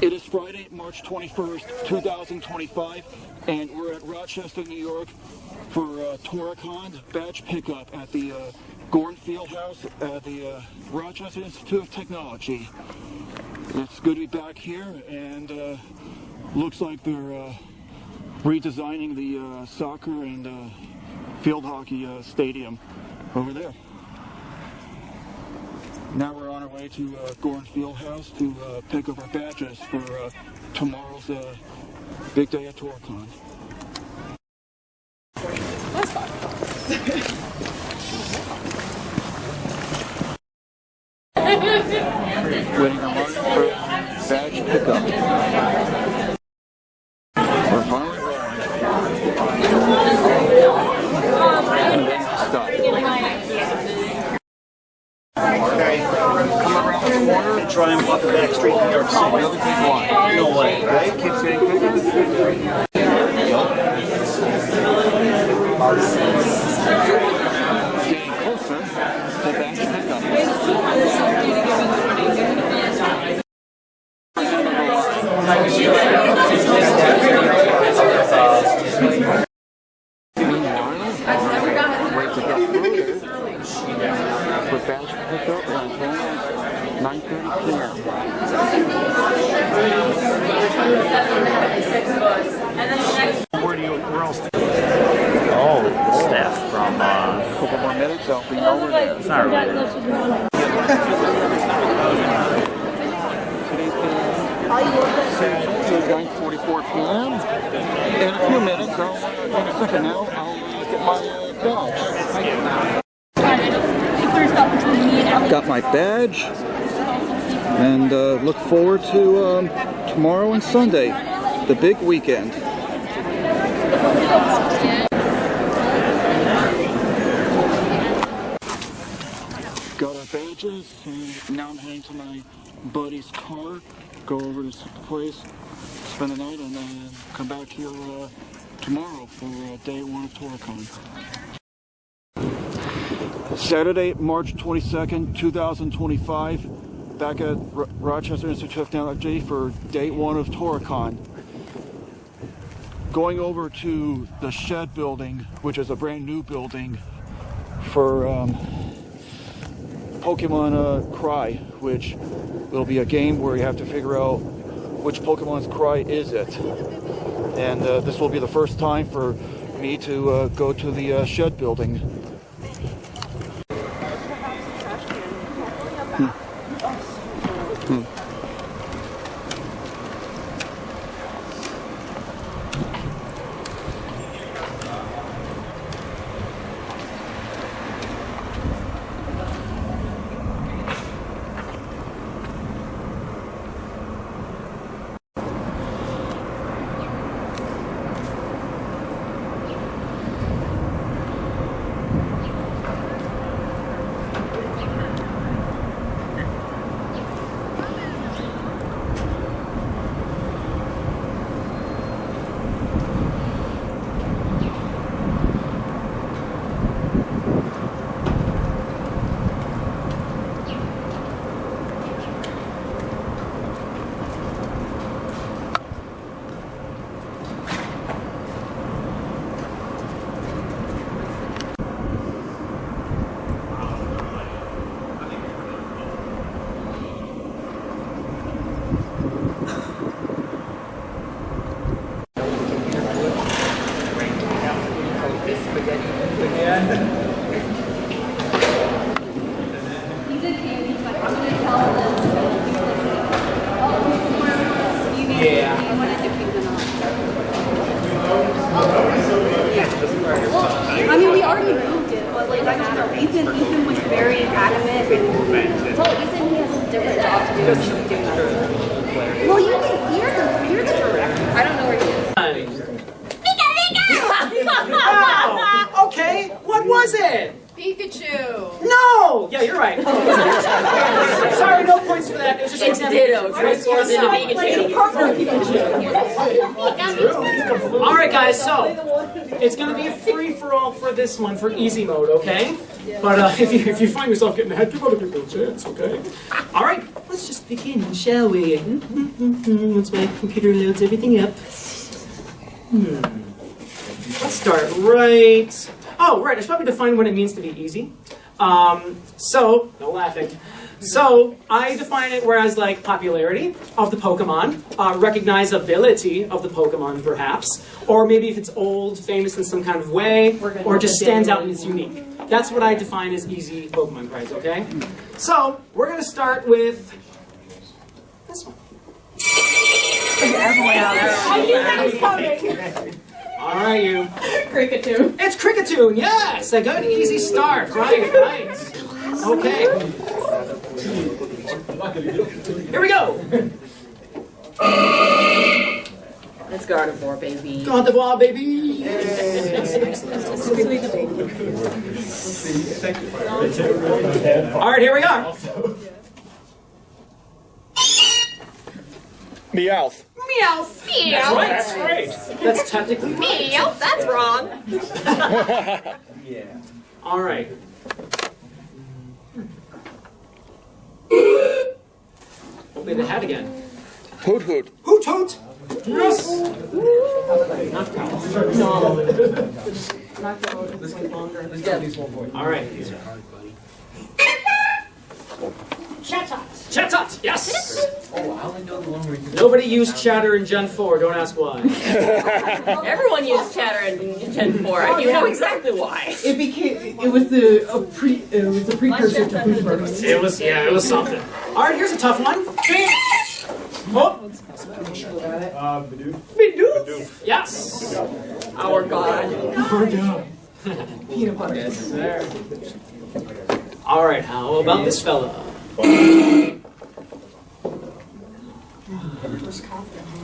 It is Friday, March 21st, 2025, and we're at Rochester, New York for Tora-Con badge pickup at the Corel Fieldhouse at the Rochester Institute of Technology. It's good to be back here, and looks like they're redesigning the soccer and field hockey stadium over there. Now we're on our way to Corel Fieldhouse to pick up our badges for tomorrow's big day at Tora-Con. Waiting on Martin for badge pickup. We're finally rolling. And then stop. Okay, come around the corner and try and walk the back street in New York City. Really big line. No way. Okay, keep getting quicker. Getting closer to badge pickup. Wait to get through for badge pickup on 9:30 p.m. Where else? Oh, staff from a couple more minutes, I'll be over there. It's not really. Today's 9:44 p.m. In a few minutes, in a second now, I'll get my badge. Got my badge, and look forward to tomorrow and Sunday, the big weekend. Got our badges, and now I'm heading to my buddy's car, go over to this place, spend the night, and then come back here tomorrow for day one of Tora-Con. Saturday, March 22nd, 2025, back at Rochester Institute of Technology for day one of Tora-Con. Going over to the Shed building, which is a brand new building for Pokemon Cry, which will be a game where you have to figure out which Pokemon's Cry is it. And this will be the first time for me to go to the Shed building. I mean, we already moved it, but like, I don't know. Ethan was very adamant. So Ethan, he has a different job to do. He should be doing that. Well, you're the director. I don't know where he is. Wow! Okay, what was it? Pikachu. No! Yeah, you're right. Sorry, no points for that. It was just It's Ditto. Transforms into Pikachu. All right, guys. So it's gonna be a free-for-all for this one for easy mode, okay? But if you find yourself getting ahead, give other people a chance, okay? All right, let's just begin, shall we? Once my computer loads everything up. Let's start right. Oh, right. I should probably define what it means to be easy. So, no laughing. So, I define it whereas like popularity of the Pokemon, recognizability of the Pokemon perhaps, or maybe if it's old, famous in some kind of way, or just stands out and is unique. That's what I define as easy Pokemon prize, okay? So, we're going to start with this one. I knew that was coming. All right, you. Cricketoo. It's Cricketoo, yes! A good, easy start. Right. Okay. Here we go. Let's Gardevoir, baby. Gardevoir, baby. All right, here we are. Meowth. Meowth. That's right. That's right. That's technically right. Meowth. That's wrong. All right. Open the hat again. Hoot hoot. Hoot hoot. Yes. All right. Chatot, yes! Nobody used chatter in Gen 4, don't ask why. Everyone used chatter in Gen 4. You know exactly why. It was a precursor to Push Burgers. It was something. Alright, here's a tough one. Oh! Bidoof. Yes! Our God. Our God. Peanut butter. Yes, sir. Alright, how about this fella?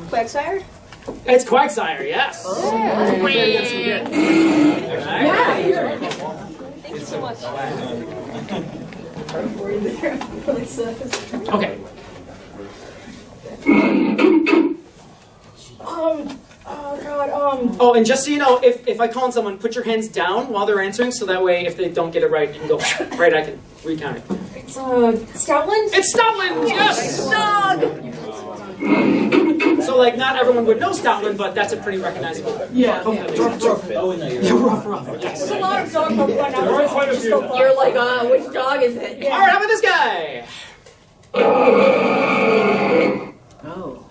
Quagsire. It's Quagsire, yes. Thank you so much. Okay. Oh, and just so you know, if I call on someone, put your hands down while they're answering, so that way, if they don't get it right, you can go right. I can recount it. It's Stoutland. It's Stoutland. Yes. Dog. So, like, not everyone would know Stoutland, but that's a pretty recognizable. Yeah. Rough. Yes. There's a lot of dog Pokemon now. Just go You're like, which dog is it? All right, how about this guy? Oh.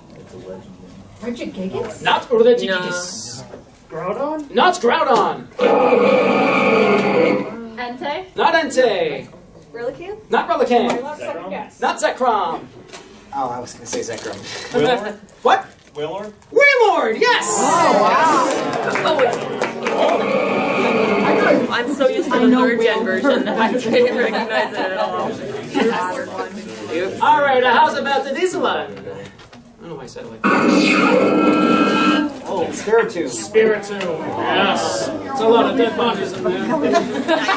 Richard Giggins? Not Regigigas. Groudon? Not Groudon. Entei. Not Entei. Relicanth. Not Relicanth. Yes. Not Zekrom. Oh, I was going to say Zekrom. What? Wailord? Wailord, yes! I'm so used to the third gen version that I didn't recognize it at all. All right, how's about the Dieselon? I don't know why I said it like that. Oh, Spiritomb. Spiritomb, yes. It's a lot of dead bodies in there.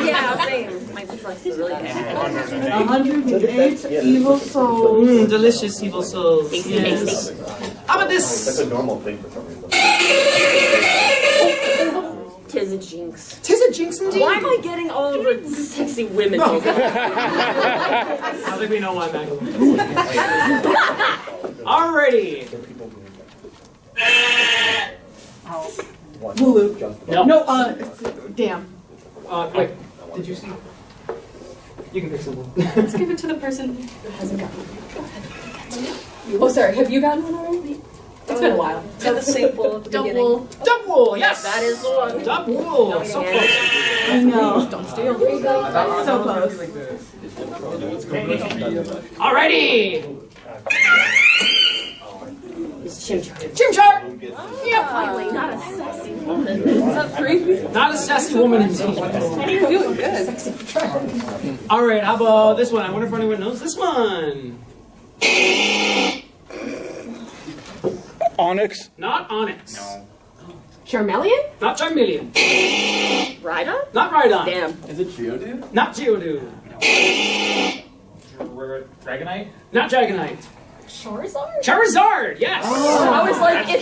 Yeah, same. My dyslexia is really bad. 108 evil souls. Delicious evil souls. Tasty, Yes. tasty. How about this? That's a normal thing for some reason. Tis a jinx. Tis a jinx indeed. Why am I getting all of the sexy women? I think we know why, Magdalene. Alrighty. Wooloo. No. No, damn. Wait. Did you see? You can pick someone. Let's give it to the person who hasn't gotten one. Oh, sorry. Have you gotten one already? It's been a while. To the staple at the beginning. Double. Dubwool, yes. That is the one. Dubwool. So close. I know. Don't steal. So close. Alrighty. It's Chimchar. Chimchar. Yeah, finally, not a sassy woman. Is that three? Not a sassy woman indeed. You're doing good. Alright, how about this one? I wonder if anyone knows this one. Onyx. Not Onyx. No. Charmeleon? Not Charmeleon. Rhydon? Not Rhydon. Damn. Is it Geodude? Not Geodude. Dragonite? Not Dragonite. Charizard? Charizard, yes. I was like, I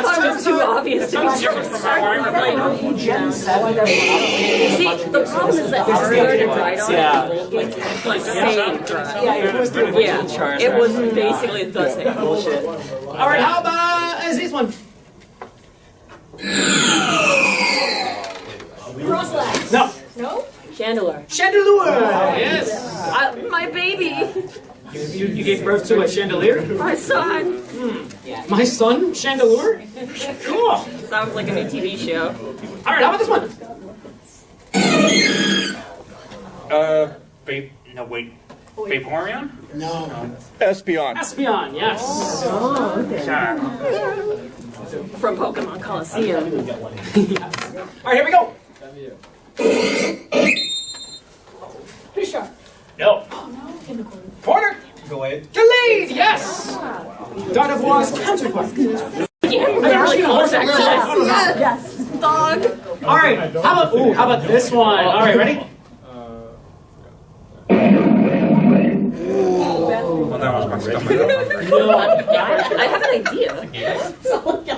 thought it was too obvious to be Charizard. Gen 7. See, the problem is that Charizard and Rhydon like same. Yeah, it was basically the same bullshit. All right, how about this one? Crosslegs? No. No? Chandelure. Chandelure, yes. My baby. You gave birth to a chandelier? My son. My son, Chandelure? Cool. Sounds like a new TV show. All right, how about this one? Vaporeon? No. Espeon. Espeon, yes. Oh, okay. From Pokemon Coliseum. All right, here we go. Fisher. No. Corner. Gallade. Gallade, yes. God of War's counterpart. Yeah, I've never seen a horse actually. Yes. Dog. All right, how about this one? All right, ready? No. I have an idea.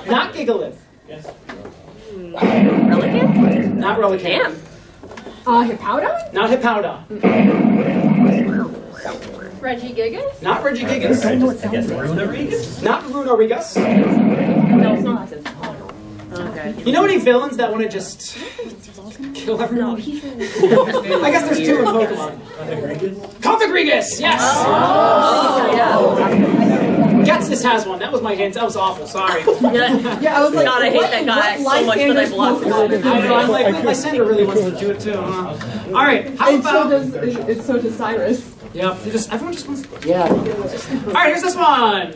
Not Gigalith. Relicanth? Not Relicanth. Damn. Hippowdon? Not Hippowdon. Regigigas? Not Regigigas. Not Runorigas. No, it's not. Okay. You know any villains that want to just kill everyone? I guess there's two in Pokemon. Configrigus, yes! Oh, yeah. Getsis has one. That was my hint. That was awful. Sorry. Yeah, I was like, God, I hate that guy so much, but I blocked him. I know, I'm like, Lysandra really wants to do it too. All right, how And so about... does Cyrus. Yep, everyone just wants... Yeah. All right, here's this one.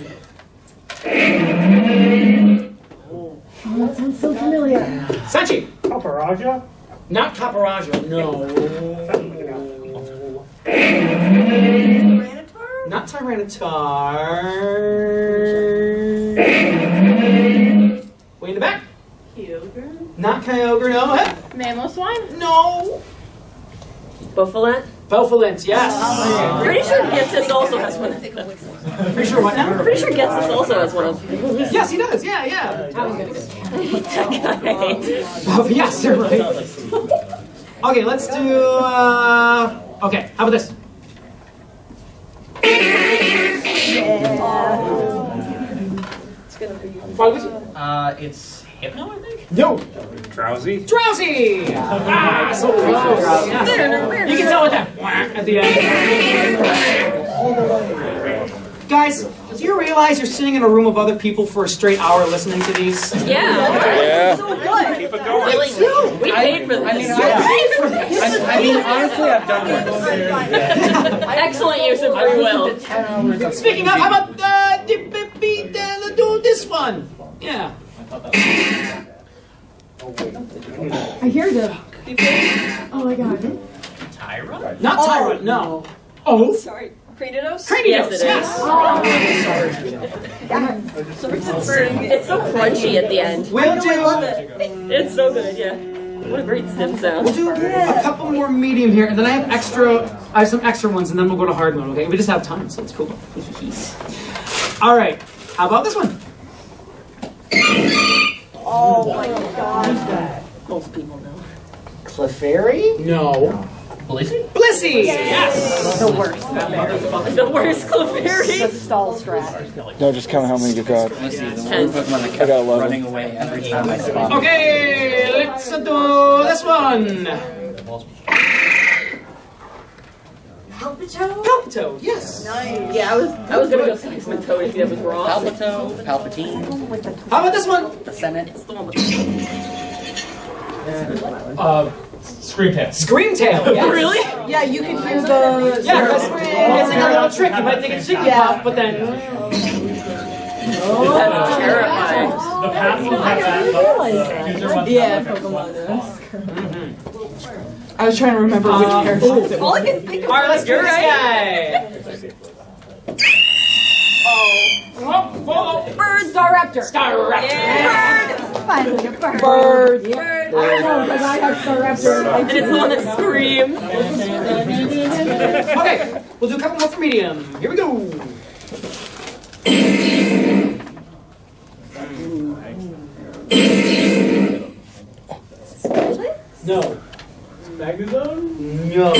Oh, that sounds so familiar. Sachi. Paparaja? Not Caparaja, no. Not Tyranitar. Way in the back. Kyogre? Not Kyogre, no. Mamoswine? No. Buffalent? Belfalent, yes. Pretty sure Getsis also has one of those. Pretty sure what now? Pretty sure Getsis also has one of those. Yes, he does. Yeah, yeah. That guy. Oh, yes, you're right. Okay, let's do. Okay, how about this? Why would you? It's Hypno, I think? No. Drowsy? Drowsy! Ah, so close. Yes. You can tell with that whack at the end. Guys, do you realize you're sitting in a room of other people for a straight hour listening to these? Yeah. Yeah. Keep it going. Really? We paid for this. I mean, honestly, I've done worse. Excellent use of free will. Speaking of, how about do this one? Yeah. I hear them. Oh my god. Tyra? Not Tyrant, no. Oh. Sorry. Cranidos? Cranidos, yes. It's so crunchy at the end. We'll do. It's so good, yeah. What a great stem sound. We'll do a couple more medium here, and then I have some extra ones, and then we'll go to hard mode. Okay, we just have time, so it's cool. All right, how about this one? Oh my gosh. Most people know. Clefairy? No. Blissey? Blissey! Yes! The worst. The worst Clefairy. Stall strat. No, just count how many you got. I got I got 11. running away every time I spot. Okay, let's do this one. Palpito, yes. Nice. Yeah, I was gonna go Seismitoad if that was wrong. Palpito, Palpatine, How about this one? the Senate. It's the one with Screamtail. Screamtail, yes. Really? Yeah, you can hear the. Yeah, because it's like a little trick. You might think it's Jigglypuff, but then... That's terrifying. The path will have that. Yeah, Pokemon does. I was trying to remember which characters it All was. I can think of Alright, let's do You're this right. guy. Bird Staraptor. Staraptor. Bird. finally a bird. Bird. I know, because I have forever. And it's the one that screams. Okay, we'll do a couple more for medium. Here we go. No. Magnezone? No. I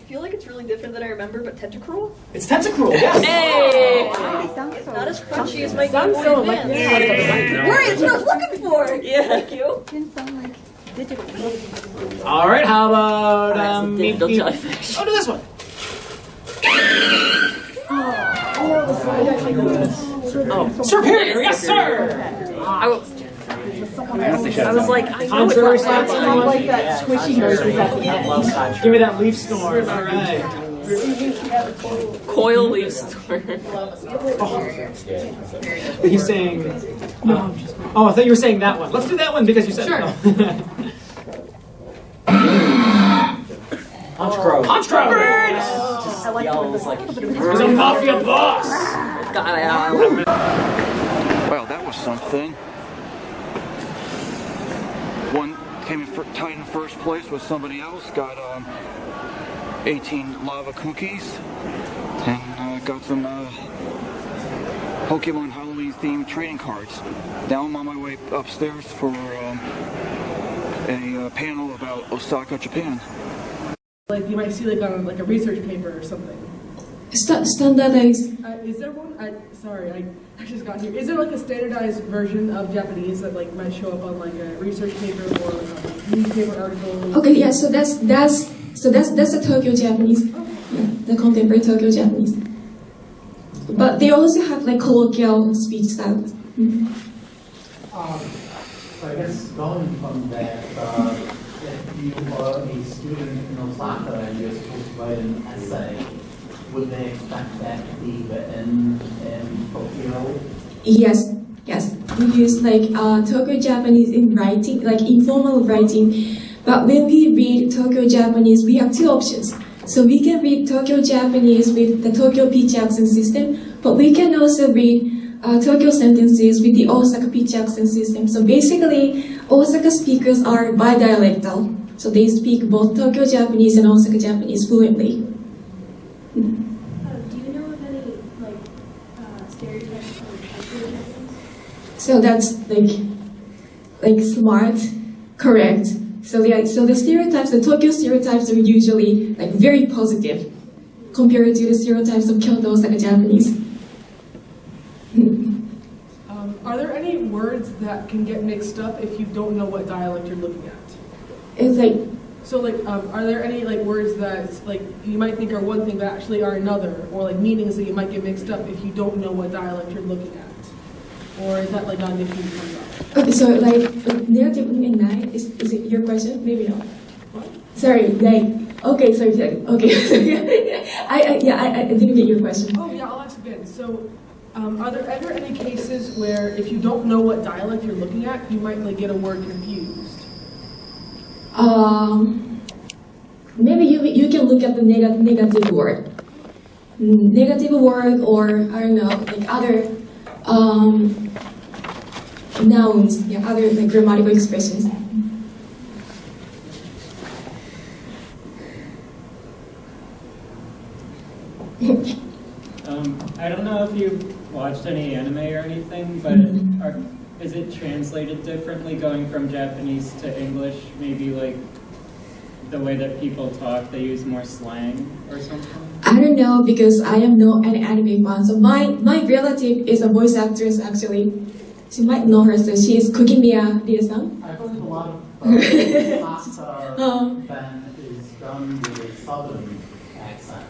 feel like it's really different than I remember, but tentacruel? It's tentacruel, yes. Hey! It's not as crunchy as my Game Sounds Boy so like Advance. Right, it's what I was looking for! Yeah. Thank you. Didn't sound like digital. All right, how about Digital maybe- jellyfish. Oh, do this one. Oh. Superior, yes, sir. I was like, I know it's Contrary not slap. that. I like that squishy noises at the end. Give me that leaf storm. All right. Coil leaf storm. He's saying. Oh, I thought you were saying that one. Let's do that one because you said Sure. no. Punchcrow. Punchcrow. Yells like a He's a mafia boss. Well, that was something. One came in tied in first place with somebody else, got 18 lava cookies, and got some Pokemon Halloween themed trading cards. Now I'm on my way upstairs for a panel about Osaka, Japan. Like you might see like on like a research paper or something. Standardized. Is there one? Sorry, I just got here. Is there like a standardized version of Japanese that like might show up on like a research paper or like a newspaper article? Okay, yeah. So that's the Tokyo Japanese, yeah, the contemporary Tokyo Japanese. But they also have like colloquial speech styles. Mm-hmm. So I guess going from that, if you are a student in Osaka and you're supposed to write an essay, would they expect that to be written in Tokyo? Yes. We use like Tokyo Japanese in writing, like informal writing. But when we read Tokyo Japanese, we have two options. So we can read Tokyo Japanese with the Tokyo pitch accent system, but we can also read Tokyo sentences with the Osaka pitch accent system. So basically, Osaka speakers are bidialectal. So they speak both Tokyo Japanese and Osaka Japanese fluently. Do you know of any like stereotypes from Tokyo Japanese? So that's like smart, correct. So the stereotypes, the Tokyo stereotypes are usually like very positive compared to the stereotypes of Kyoto, Osaka Japanese. Are there any words that can get mixed up if you don't know what dialect you're looking at? It's like, So like, are there any like words that like you might think are one thing but actually are another, or like meanings that you might get mixed up if you don't know what dialect you're looking at? Or is that like not an issue that comes up? okay, so like narrative in nine, is it your question? Maybe not. What? Sorry, like, okay, sorry, okay. I didn't get your question. Oh yeah, I'll ask again. So, are there ever any cases where if you don't know what dialect you're looking at, you might like get a word confused? Maybe you can look at the negative word. Negative word, or I don't know, like other nouns, yeah, other like grammatical expressions. I don't know if you've watched any anime or anything, but is it translated differently going from Japanese to English? Maybe like the way that people talk, they use more slang or something? I don't know because I am not an anime fan. So my relative is a voice actress actually. She might know her, so she is Kugimiya Rie-san. I heard a lot of band is done with a southern accent.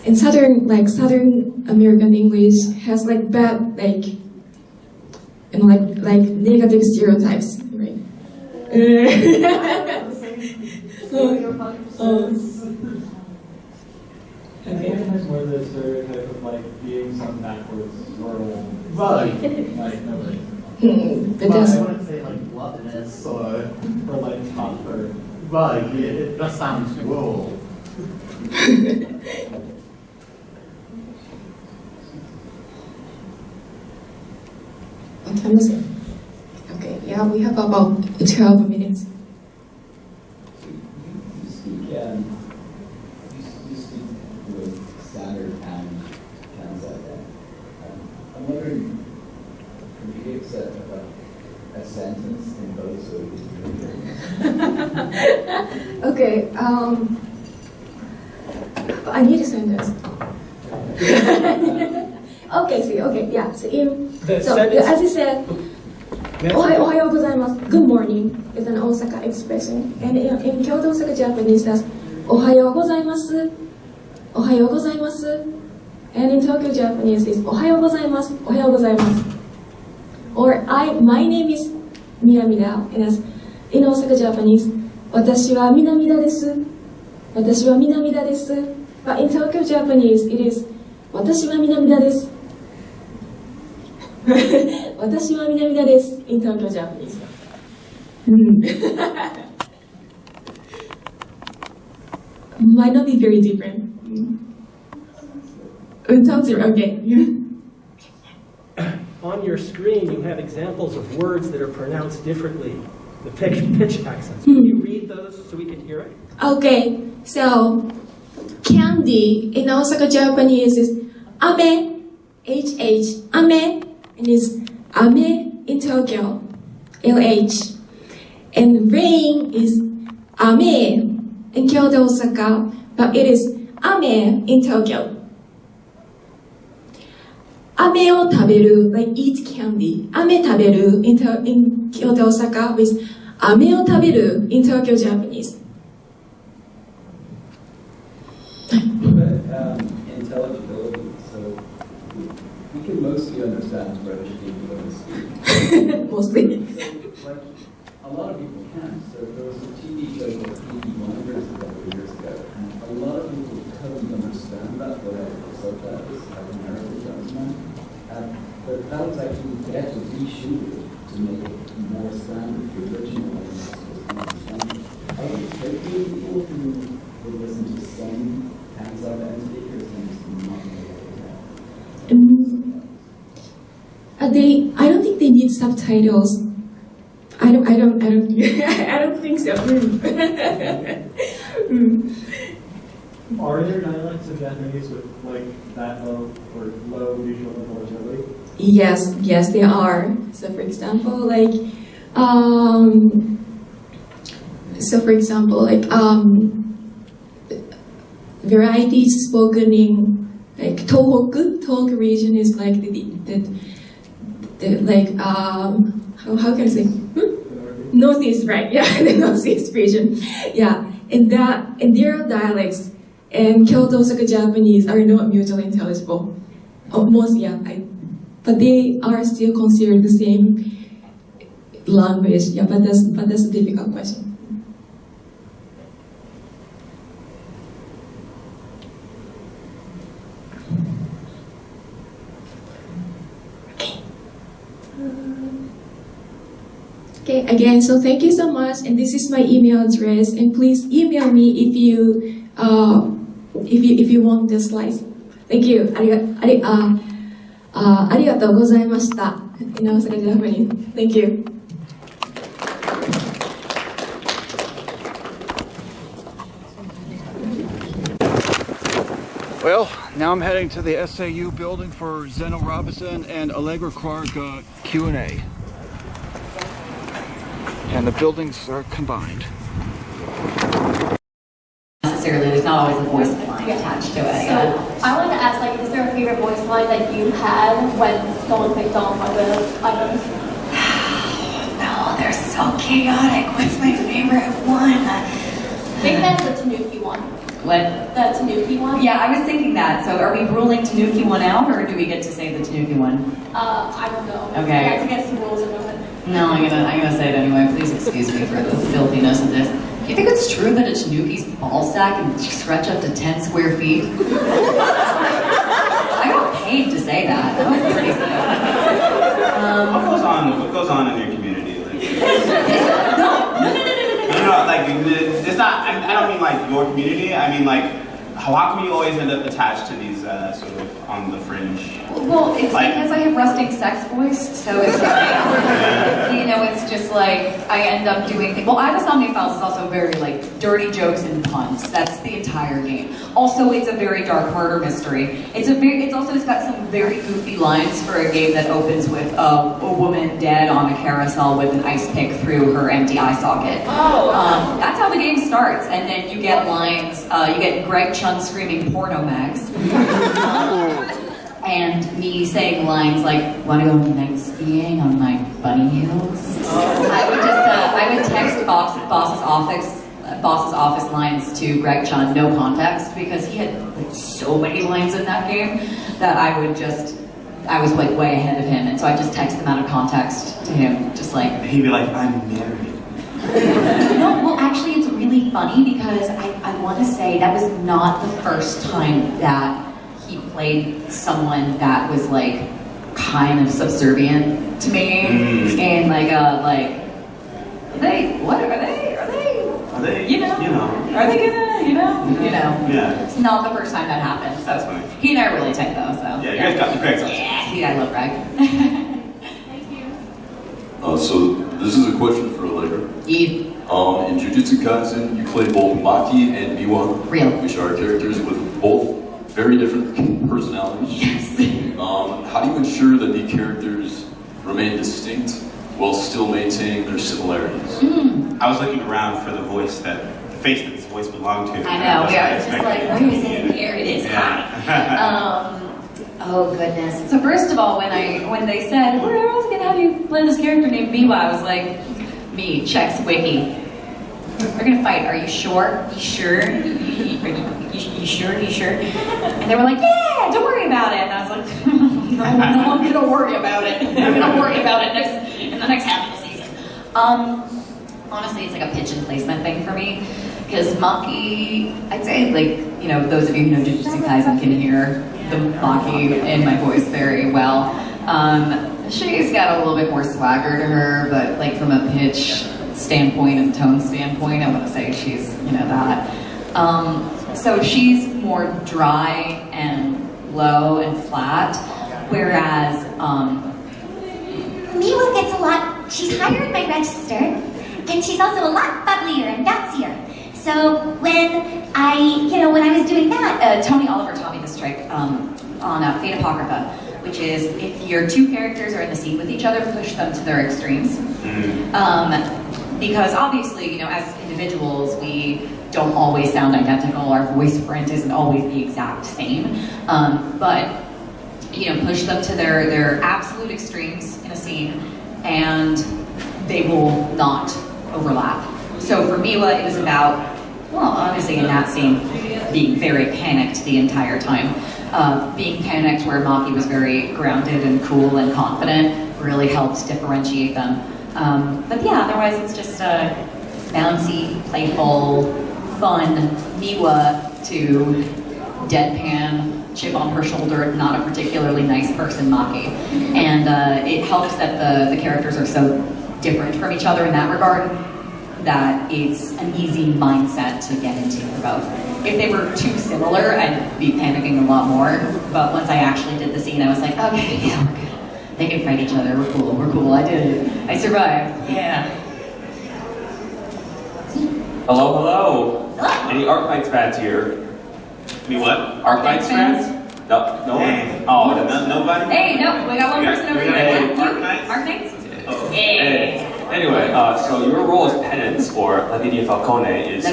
And southern American English has like bad like negative stereotypes, right? Okay. More the stereotype of like being some backwards rural. Right. Like nobody. But I that's wouldn't say like gluttonous or like tough or. right. It just sounds rural. Amazing. Okay, yeah, we have about 12 minutes. You speak with standard towns like that. I'm wondering, could you give us a sentence in both so we can Okay, I need a sentence. Okay, yeah. So as you said, Ohayo gozaimasu, good morning, is an Osaka expression. And in Kyoto, Osaka Japanese, that's Ohayo gozaimasu, Ohayo gozaimasu. And in Tokyo Japanese, it's Ohayo gozaimasu, Ohayo gozaimasu. Or my name is Minamida, and as in Osaka Japanese, Watashi wa Minamida desu, Watashi wa Minamida desu. But in Tokyo Japanese, it is Watashi wa Minamida desu. Watashi wa Minamida desu in Tokyo Japanese. Might not be very different. Okay. On your screen, you have examples of words that are pronounced differently. The pitch accents. Can you read those so we can hear it? Okay, so candy in Osaka Japanese is ame, HH, ame, and it's ame in Tokyo, LH. And rain is ame in Kyoto, Osaka, but it is ame in Tokyo. Ame o taberu, like eat candy. Ame taberu in Kyoto, Osaka with ame o taberu in Tokyo, Japanese. intelligibility, so we can mostly understand British people when they speak. Mostly. Like, a lot of people can. So there was a TV show called Peaky Blinders a couple of years ago, and a lot of people couldn't understand that without the subtitles, like American gentlemen. But that was actually, they had to reshoot it to make it more standard for the original audience to understand. I would expect people who would listen to some hands up and speakers and not know what I don't think they need subtitles. I don't think so. Are there dialects of Japanese with like that low or low visual intelligibility? Yes, there are. So for example, varieties spoken in like Tohoku region is like how can I say? Northeast, right? Yeah, the Northeast region. Yeah, and their dialects and Kyoto Osaka Japanese are not mutually intelligible. Most, yeah, but they are still considered the same language. Yeah, but that's a difficult question. Okay, again, so thank you so much, and this is my email address, and please email me if you want the slides. Thank you. ありがとうございました。In Osaka, Japanese. Thank you. Well, now I'm heading to the SAU building for Zeno Robinson and Allegra Clark Q&A. And the buildings are combined. Necessarily, there's not always a voice line attached to it. So I wanted to ask, is there a favorite voice line that you had when someone picked on one of the items? No, they're so chaotic. What's my favorite one? Maybe that's the Tanuki one. What? The Tanuki one? Yeah, I was thinking that. So are we ruling Tanuki one out, or do we get to say the Tanuki one? I don't know. Okay. That's against the rules of it. No, I'm gonna say it anyway. Please excuse me for the filthiness of this. Do you think it's true that a Tanuki's ball sack can stretch up to 10 square feet? I got paid to say that. That was pretty sick. What goes on in your community? No. Like, it's not, I don't mean like your community, I mean like how come you always end up attached to these sort of on the fringe? Well, it's because I have resting sex voice, so it's like, you know, it's just like, I end up doing things. Well, Ivasomnia Files is also very, like, dirty jokes and puns. That's the entire game. Also, it's a very dark murder mystery. It's got some very goofy lines for a game that opens with a woman dead on a carousel with an ice pick through her empty eye socket. Oh. That's how the game starts, and then you get lines, you get Greg Chun screaming porno mags. And me saying lines like, "Wanna go night skiing on my bunny heels?" I would text boss's office lines to Greg Chun, no context, because he had like, so many lines in that game that I was like way ahead of him, and so I just text them out of context to him, just like. And he'd be like, "I'm married." No, well, actually, it's really funny because I want to say that was not the first time that he played someone that was like kind of subservient to me, and like are they you know are they gonna yeah, it's not the first time that happened, so that's funny. he and I are really tight though, so yeah, you guys got the Greg's awesome. Yeah, I love Greg. So this is a question for Allegra. Eve. In Jujutsu Kaisen, you play both Maki and Miwa, which are characters with both very different personalities. Yes. How do you ensure that the characters remain distinct while still maintaining their similarities? I was looking around for the face that this voice belonged to. I know, yeah, it's just like, where is it? Here it is. Yeah. Oh goodness. So first of all, when they said, we're also gonna have you play this character named Miwa, I was like, me, checks wiki. We're gonna fight, are you sure? You sure? You sure? You sure? And they were like, yeah, don't worry about it. And I was like, no, I'm gonna worry about it. I'm gonna worry about it in the next half of the season. Honestly, it's like a pitch and placement thing for me. Because Maki, I'd say, like, you know, those of you who know Jujutsu Kaisen can hear the Maki in my voice very well. She's got a little bit more swagger to her, but like from a pitch standpoint and tone standpoint, I want to say she's, you know, that. So she's more dry and low and flat, whereas Miwa gets a lot, she's higher in my register, and she's also a lot bubblier and bouncier. So when I was doing that, Tony Oliver taught me this trick on Fate Apocrypha, which is if your two characters are in the scene with each other, push them to their extremes. Because obviously, you know, as individuals, we don't always sound identical. Our voice print isn't always the exact same. But, you know, push them to their absolute extremes in a scene, and they will not overlap. So for Miwa, it was about, well, obviously in that scene, being very panicked the entire time. Being panicked where Maki was very grounded and cool and confident really helped differentiate them. But yeah, otherwise it's just a bouncy, playful, fun Miwa to deadpan, chip on her shoulder, not a particularly nice person Maki. And it helps that the characters are so different from each other in that regard, that it's an easy mindset to get into for both. If they were too similar, I'd be panicking a lot more, but once I actually did the scene, I was like, okay, yeah, we're good. They can fight each other, we're cool, I did it. I survived, yeah. Hello, hello. Any Archites fans here? Any what? Archites fans? No, no one? Hey. Oh, nobody? Hey, no, we got one person over here. Hey. Archites? Oh. Hey. Anyway, so your role as penance for Lavinia Falcone is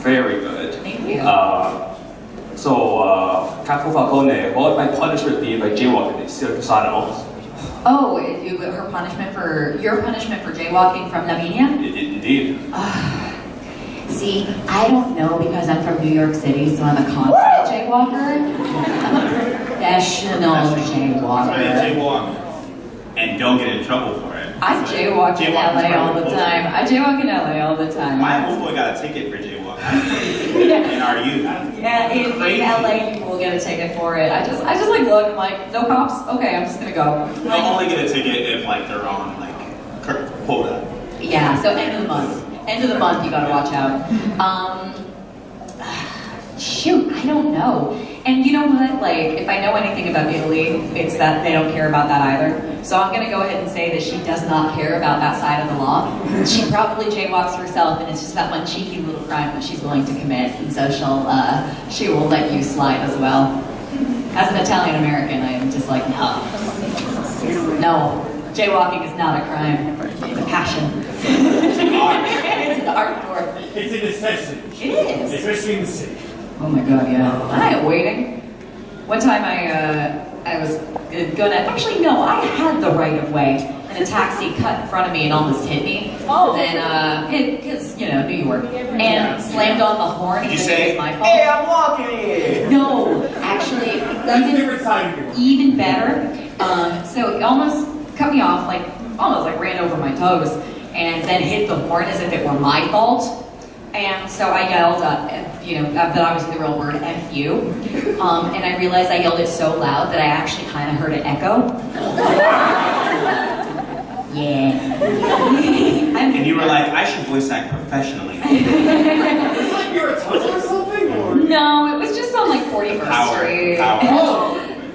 very good. Thank you. Capo Falcone, what would my punishment be if I jaywalked in Circus Animals? Oh, your punishment for jaywalking from Lavinia? Indeed. See, I don't know because I'm from New York City, so I'm a constant jaywalker. I'm a professional jaywalker. Jaywalk and don't get in trouble for it. I jaywalk in LA all the time. I jaywalk in LA all the time. My homeboy got a ticket for jaywalking in our youth. Yeah, in LA people get a ticket for it. I just like look, I'm like, no cops? Okay, I'm just gonna go. They'll only get a ticket if like they're on like quota. Yeah, so end of the month. End of the month, you gotta watch out. Shoot, I don't know. And you know what, like, if I know anything about Italy, it's that they don't care about that either. So I'm gonna go ahead and say that she does not care about that side of the law. She probably jaywalks herself, and it's just that one cheeky little crime that she's willing to commit, and so she will let you slide as well. As an Italian American, I am just like, no, jaywalking is not a crime. It's a passion. It's an art form. It's a necessity. It is. Especially in the city. Oh my god, yeah. I am waiting. One time I was gonna, actually no, I had the right of way, and a taxi cut in front of me and almost hit me. Oh. And because, you know, New York. And slammed on the horn as if it was my fault. Hey, I'm walking here! No, actually, even better. So it almost cut me off, like, almost like ran over my toes, and then hit the horn as if it were my fault. And so I yelled, that obviously the real word, F you. And I realized I yelled it so loud that I actually kind of heard it echo. Yeah. And you were like, I should voice act professionally. It's like you're a tunnel or something? Or? No, it was just on like 41st Street.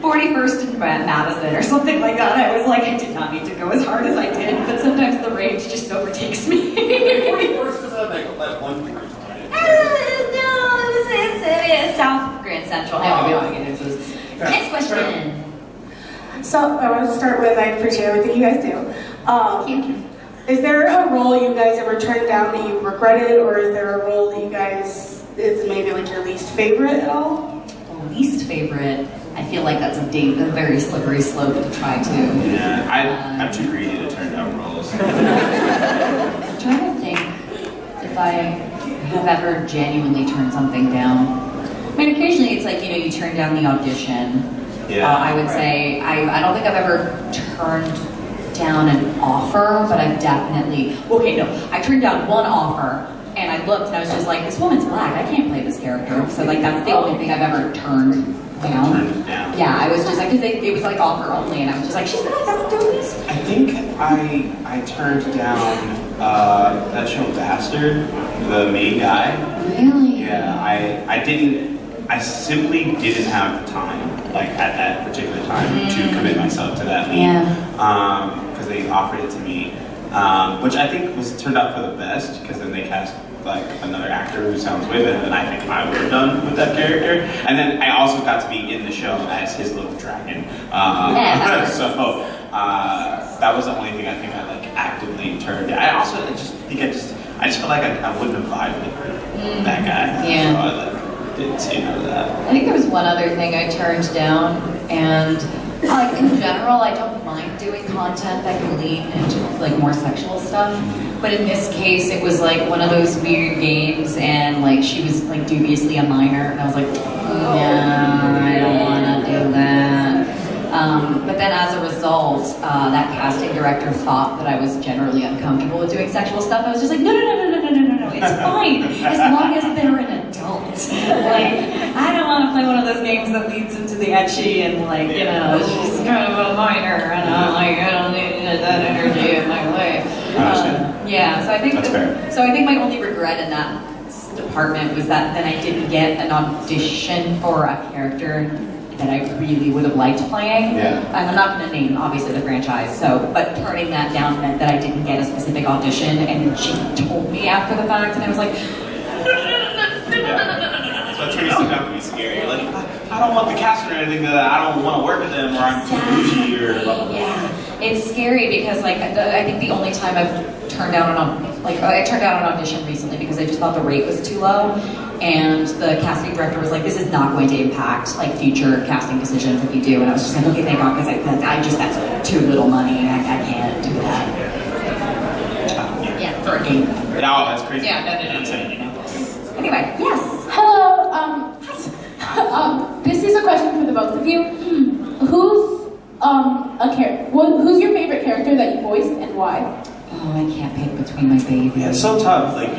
41st and Madison or something like that. I was like, I did not need to go as hard as I did, but sometimes the rage just overtakes me. 41st is like one bridge. No, it's south of Grand Central. Anyway, we don't want to get into this. Next question. So I want to start with, I appreciate everything you guys do. Thank you. Is there a role you guys ever turned down that you regretted, or is there a role that you guys, is maybe like your least favorite at all? Least favorite? I feel like that's a very slippery slope to try to. Yeah, I'm too greedy to turn down roles. I'm trying to think if I have ever genuinely turned something down. I mean, occasionally it's like, you turn down the audition. Yeah. I would say, I don't think I've ever turned down an offer, but I've definitely, I turned down one offer, and I looked and I was just like, this woman's black, I can't play this character. So like, that's the only thing I've ever turned down. Yeah, I was just like, because it was like offer only, and I was just like, she's not doing this. I think I turned down that show Bastard, the main guy. Really? Yeah, I simply didn't have the time, like at that particular time, to commit myself to that lead. Because they offered it to me, which I think turned out for the best, because then they cast like another actor who sounds way better than I think I would have done with that character. And then I also got to be in the show as his little dragon. So that was the only thing I think I like actively turned down. I also just felt like I wouldn't have vibed with that guy. Yeah. So I didn't say no to that. I think there was one other thing I turned down, and like in general, I don't mind doing content that can lean into like more sexual stuff. But in this case, it was like one of those weird games, and like she was like dubiously a minor, and I was like, yeah, I don't want to do that. But then as a result, that casting director thought that I was generally uncomfortable with doing sexual stuff. I was just like, no, it's fine, as long as they're an adult. Like, I don't want to play one of those games that leads into the ecchi and like, she's kind of a minor, and I'm like, I don't need that energy in my life. Yeah, so I think I think my only regret in that department was that then I didn't get an audition for a character that I really would have liked playing. I'm not going to name, obviously, the franchise, but turning that down meant that I didn't get a specific audition, and then she told me after the fact, and I was like, So it turns out to be scary. You're like, I don't want the casting or anything that I don't want to work with them, or I'm too bougie, or blah, blah, blah. Yeah, it's scary because like I think the only time I've turned down I turned down an audition recently because I just thought the rate was too low, and the casting director was like, this is not going to impact like future casting decisions if you do, and I was just like, okay, thank God, because that's too little money, I can't do that. Yeah, for a game. No, that's crazy. Yeah, no. Anyway, yes. Hello. This is a question for the both of you. Who's who's your favorite character that you voiced and why? Oh, I can't pick between my babies. Yeah, it's so tough. Like,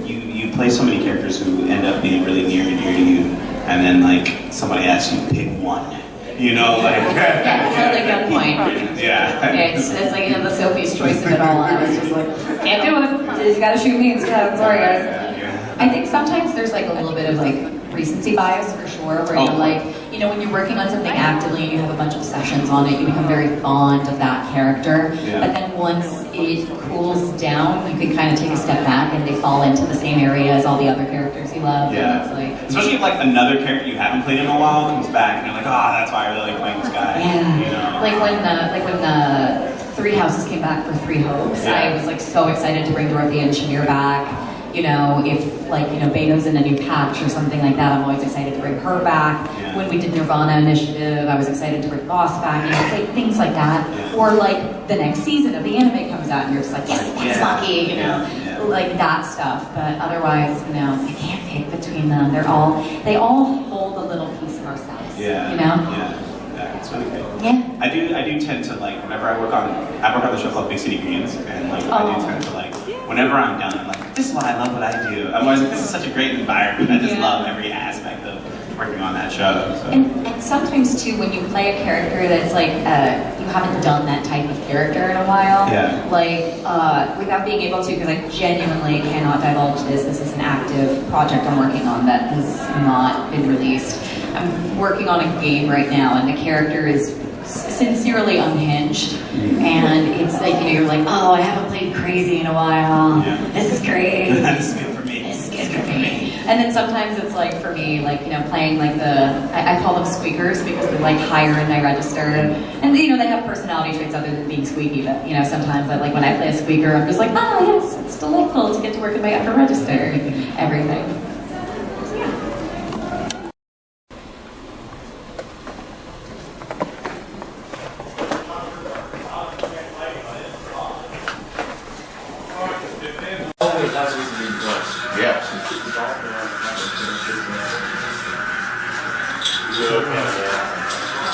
you play so many characters who end up being really near and dear to you, and then like somebody asks you to pick one. Yeah, totally good point. Yeah. It's like the Sophie's choice of it all. I was just like, can't do it. You gotta shoot me instead. Sorry, guys. I think sometimes there's like a little bit of like recency bias for sure, where you're like, you know, when you're working on something actively and you have a bunch of sessions on it, you become very fond of that character. Yeah. But then once it cools down, you can kind of take a step back and they fall into the same area as all the other characters you love. Yeah. And it's like, especially if like another character you haven't played in a while comes back and you're like, oh, that's why I really like playing this guy. yeah. You know? Like when Three Houses came back for Three Hopes, Yeah. I was like so excited to bring Dorothy and Shamir back. You know, if like, you know, Beto's in a new patch or something like that, I'm always excited to bring her back. Yeah. When we did Nirvana Initiative, I was excited to bring Boss back, you know, like, things like that. Yeah. Or like the next season of the anime comes out and you're just like, yes, that's lucky, you know, like that stuff. But otherwise, you know, I can't pick between them. They all hold a little piece of ourselves. Yeah. You know? Yeah, it's really good. Yeah. I do tend to like, whenever I work on the show called Big City Greens, and like I do tend to like, whenever I'm done, I'm like, this is why I love what I do. I'm always like, this is such a great environment. I just love every aspect of working on that show. So. And sometimes too, when you play a character that's like, you haven't done that type of character in a while, like, without being able to, because I genuinely cannot divulge this is an active project I'm working on that has not been released. I'm working on a game right now, and the character is sincerely unhinged, and it's like, you know, you're like, oh, I haven't played crazy in a while. This is great. This is good for me. This is good for me. And then sometimes it's like, for me, like, you know, playing like I call them squeakers because they're like higher in my register, and you know, they have personality traits other than being squeaky. But you know, sometimes like when I play a squeaker, I'm just like, oh yes, it's delightful to get to work in my upper register, everything.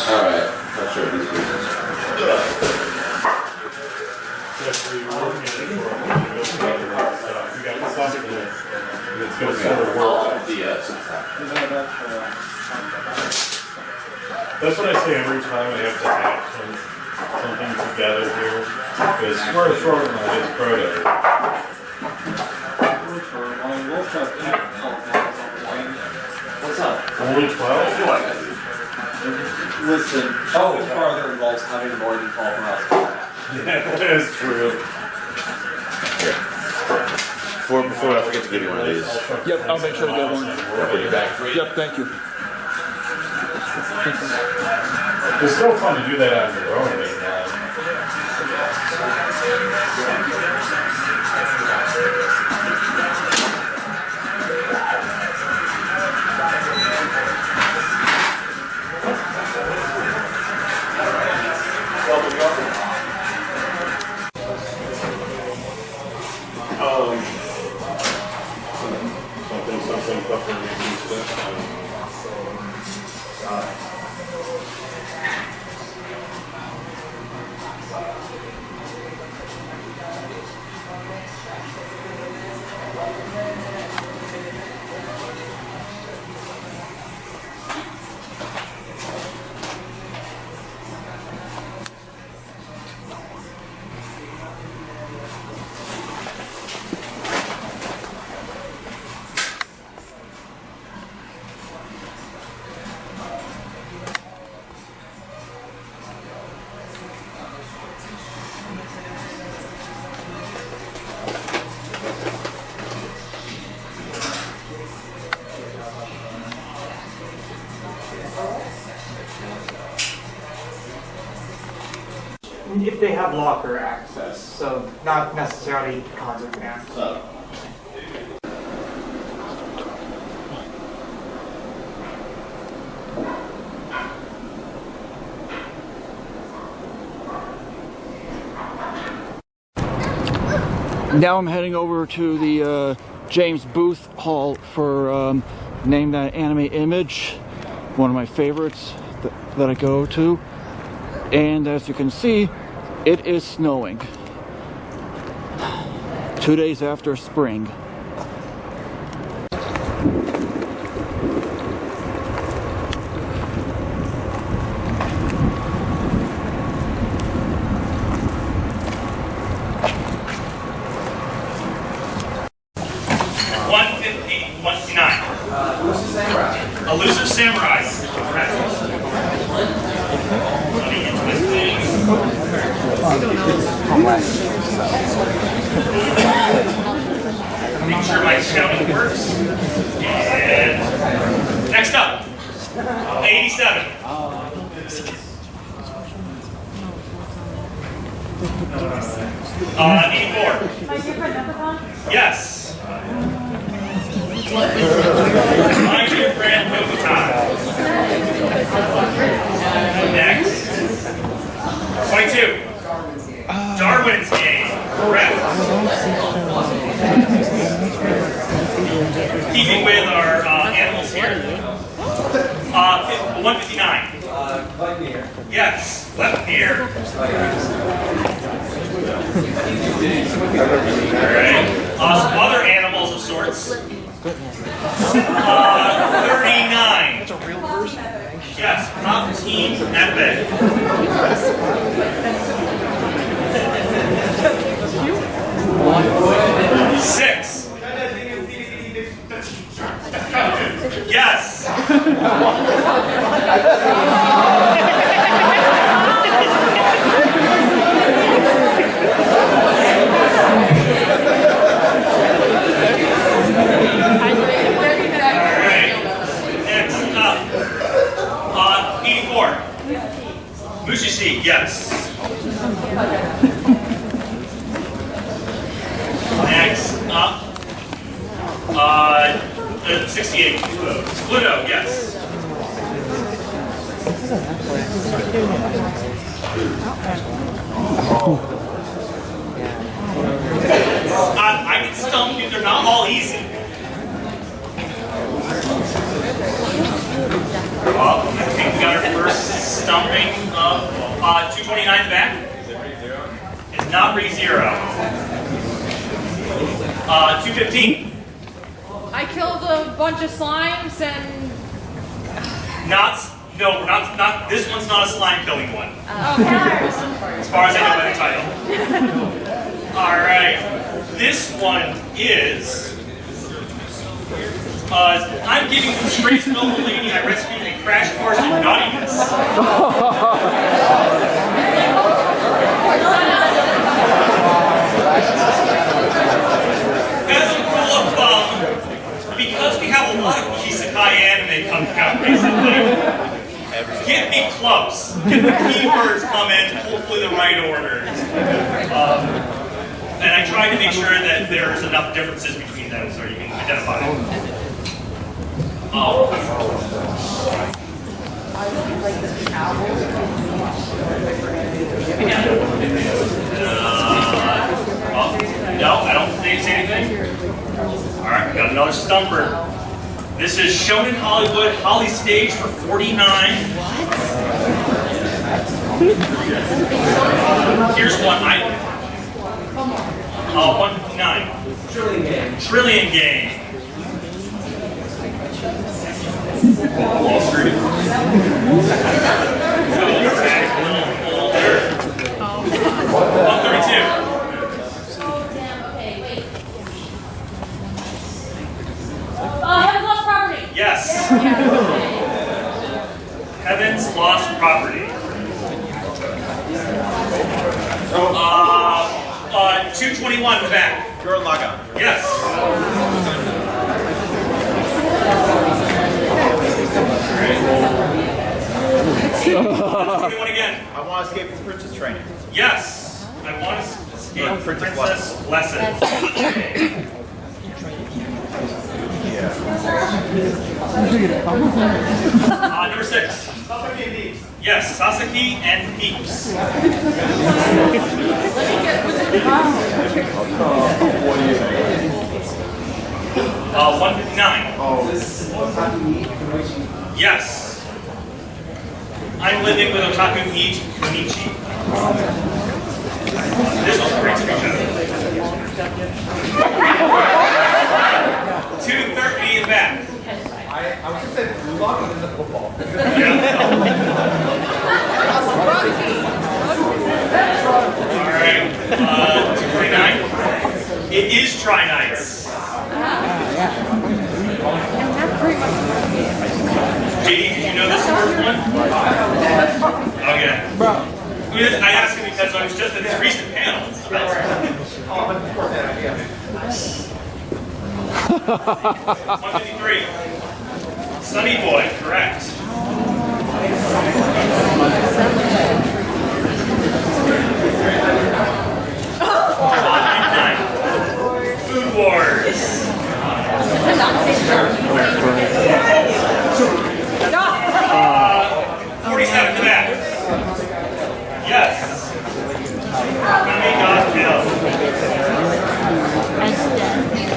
Alright, not sure these people. It's going to sort of work. That's what I say every time I have to hack something together here. Because we're short on this proto. What's up? Only 12? Listen, farther involves having more than 12 rounds. Yeah, that is true. Before I forget to give you one of these. Yep, I'll make sure to get one. Put it back free. Yep, thank you. It's still fun to do that on your own, man. Something couple reasons stuff. If they have locker access, so not necessarily concert fans. Now I'm heading over to the James Booth Hall for Name That Anime Image, one of my favorites that I go to. And as you can see, it is snowing. 2 days after spring. $159. What's his name? Make sure my counting works. And next up, 87. 84. Yes. My dear friend Tora-Con. Next. 22. Darwin's game. Correct. Keeping with our animals here. 159. Yes, left ear. Alright. Some other animals of sorts. 39. That's a real person. Yes, top team epic. 6. Yes. Next up, 84. Mushishi, yes. Next up, 68. Pluto, yes. I can stump you, they're not all easy. Well, I think we got our first stumping of 229 back. It's not re-zero. 215. I killed a bunch of slimes and... Not this one's not a slime killing one. As far as I know by the title. Alright. This one is... I'm giving disgraced noble lady I rescued a crash course in naughtiness. As a rule of thumb, because we have a lot of isekai anime coming out recently, get me close. Get the keywords come in, hopefully the right order. And I try to make sure that there's enough differences between them so you can identify them. No, I don't think it's anything. Alright, we got another stumper. This is Shonen Hollywood, Holly Stage for 49. Here's one. 159. Trillion Game. Wall Street. 132. Heaven's Lost Property. Yes. Heaven's Lost Property. 221 in the back. Your Laga. Yes. 221 again. I want to escape this princess training. Yes. I want to escape Princess Lessons. Number 6. Yes, Sasaki and Peeps. 159. Yes. I'm living with Otaku Meat Konichi. This was great to be done. 230 in the back. I was just saying blue lock and then the football. Alright, 229. It is Try Nights. JD, did you know this first one? Okay. I asked him because I was just at this recent panel. 153. Sunny Boy, correct. 99. Food Wars. 47 to that. Yes.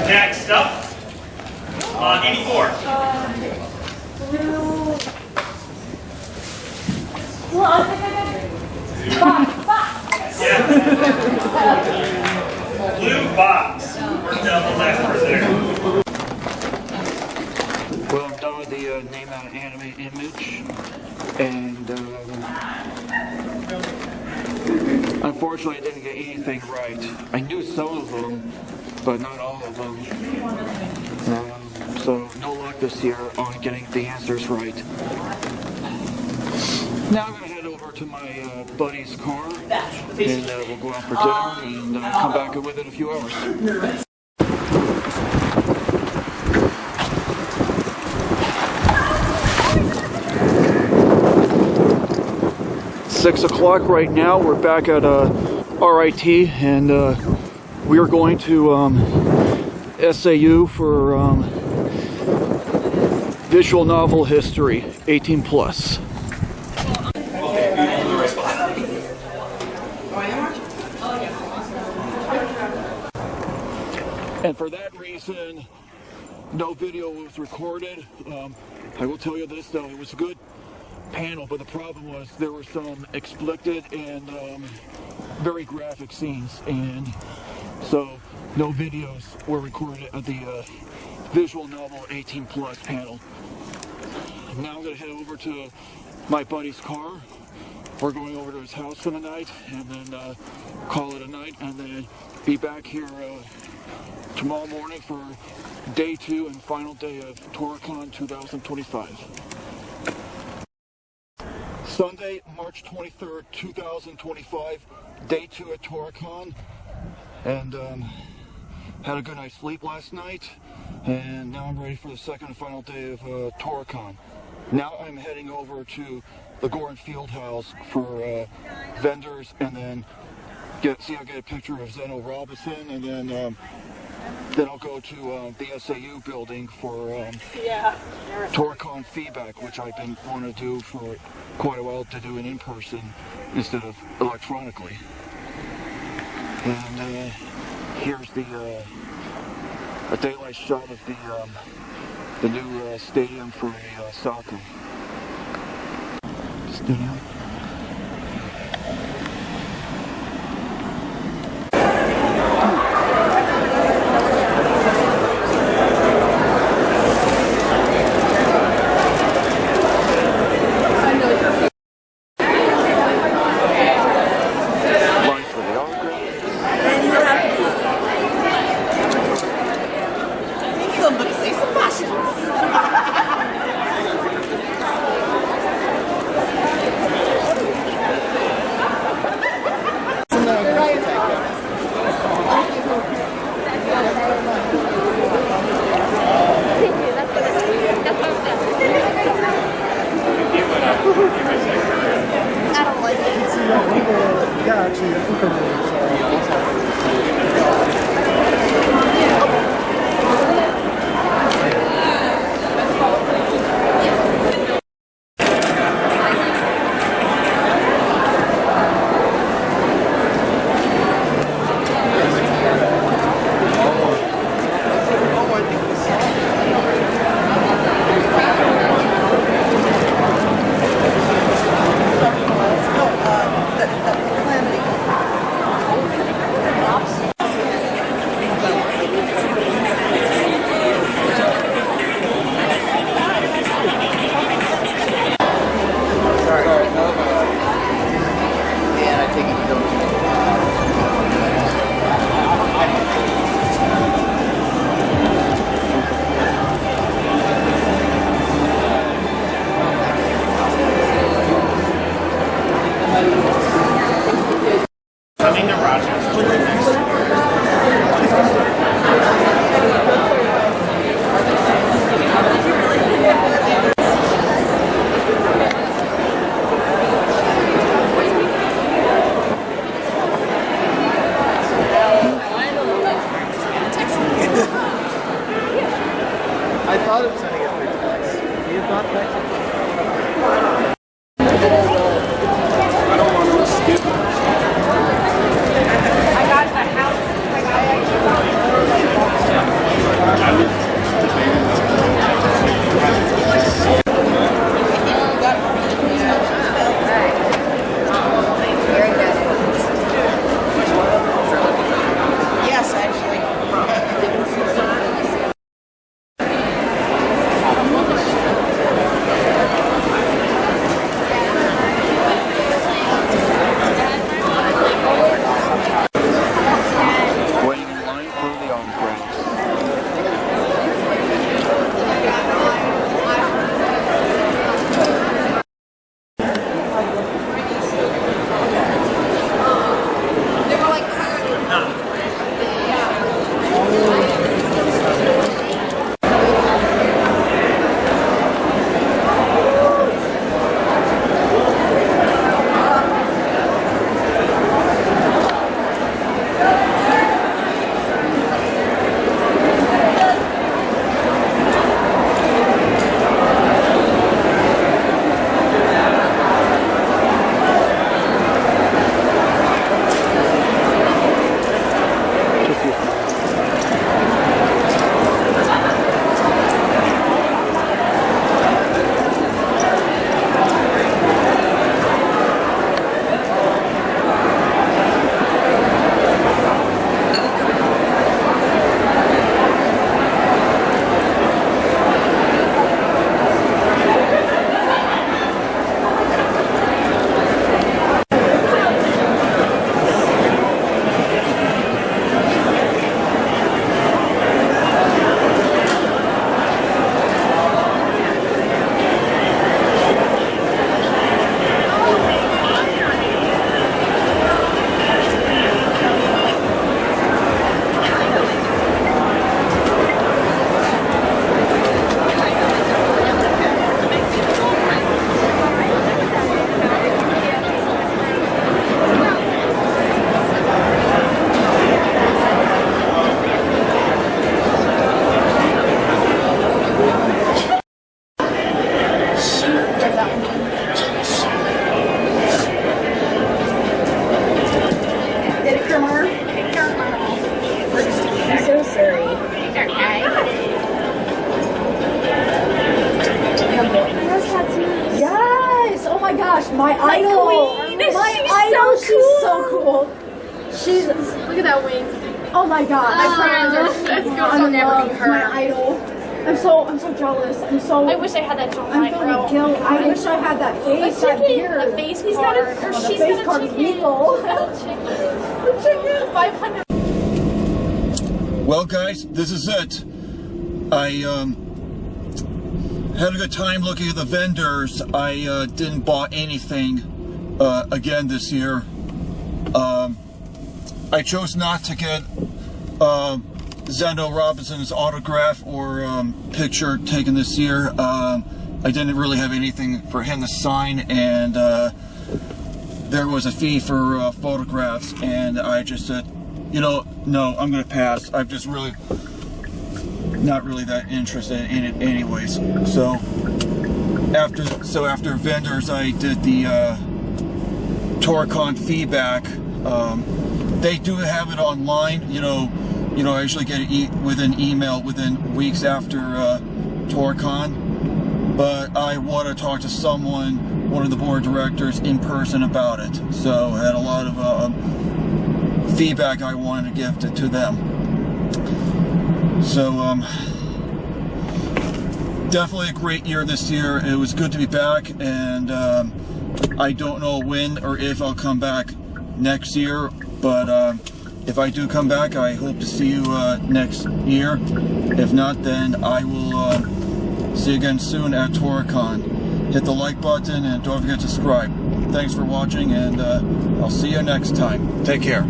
Next up, 84. Yeah. Blue box. Down the left for there. Well, I'm done with the name out anime image, and unfortunately I didn't get anything right. I knew some of them, but not all of them. So no luck this year on getting the answers right. Now I'm going to head over to my buddy's car, and we'll go out for dinner and come back within a few hours. 6 o'clock right now. We're back at RIT, and we are going to SAU for visual novel history, 18 plus. And for that reason, no video was recorded. I will tell you this though, it was a good panel, but the problem was there were some explicit and very graphic scenes, and so no videos were recorded at the visual novel 18 plus panel. Now I'm going to head over to my buddy's car. We're going over to his house for the night, and then call it a night, and then be back here tomorrow morning for day 2 and final day of Tora-Con 2025. Sunday, March 23rd, 2025, day 2 at Tora-Con, and had a good night's sleep last night, and now I'm ready for the second and final day of Tora-Con. Now I'm heading over to the Gordon Field House for vendors, and then I'll get a picture of Zeno Robinson, and then I'll go to the SAU building for Tora-Con feedback, which I've been wanting to do for quite a while, to do it in person instead of electronically. And here's a daylight shot of the new stadium for soccer. Stadium. Yes, actually. Waiting in line for the arm grabs. Yes! Oh my gosh, my idol! queen! My She's idol! so She's so cool! She's Look at that wing. oh my god! My friends are I'm I'll never be love her. my idol. I'm so jealous. I wish I had that jawline, I'm filled bro. with guilt. I wish I had that face, that beard. The face He's card. got a, Or the she's face got card a is chicken. lethal. The chicken. 500. Well, guys, this is it. I had a good time looking at the vendors. I didn't buy anything again this year. I chose not to get Zeno Robinson's autograph or picture taken this year. I didn't really have anything for him to sign, and there was a fee for photographs, and I just said, you know, no, I'm gonna pass. I'm just really not really that interested in it anyways. So after vendors, I did the Tora-Con feedback. They do have it online. You know, I usually get it within email within weeks after Tora-Con, but I want to talk to someone, one of the board directors, in person about it. So I had a lot of feedback I wanted to give to them. So definitely a great year this year. It was good to be back, and I don't know when or if I'll come back next year, but if I do come back, I hope to see you next year. If not, then I will see you again soon at Tora-Con. Hit the like button and don't forget to subscribe. Thanks for watching, and I'll see you next time. Take care.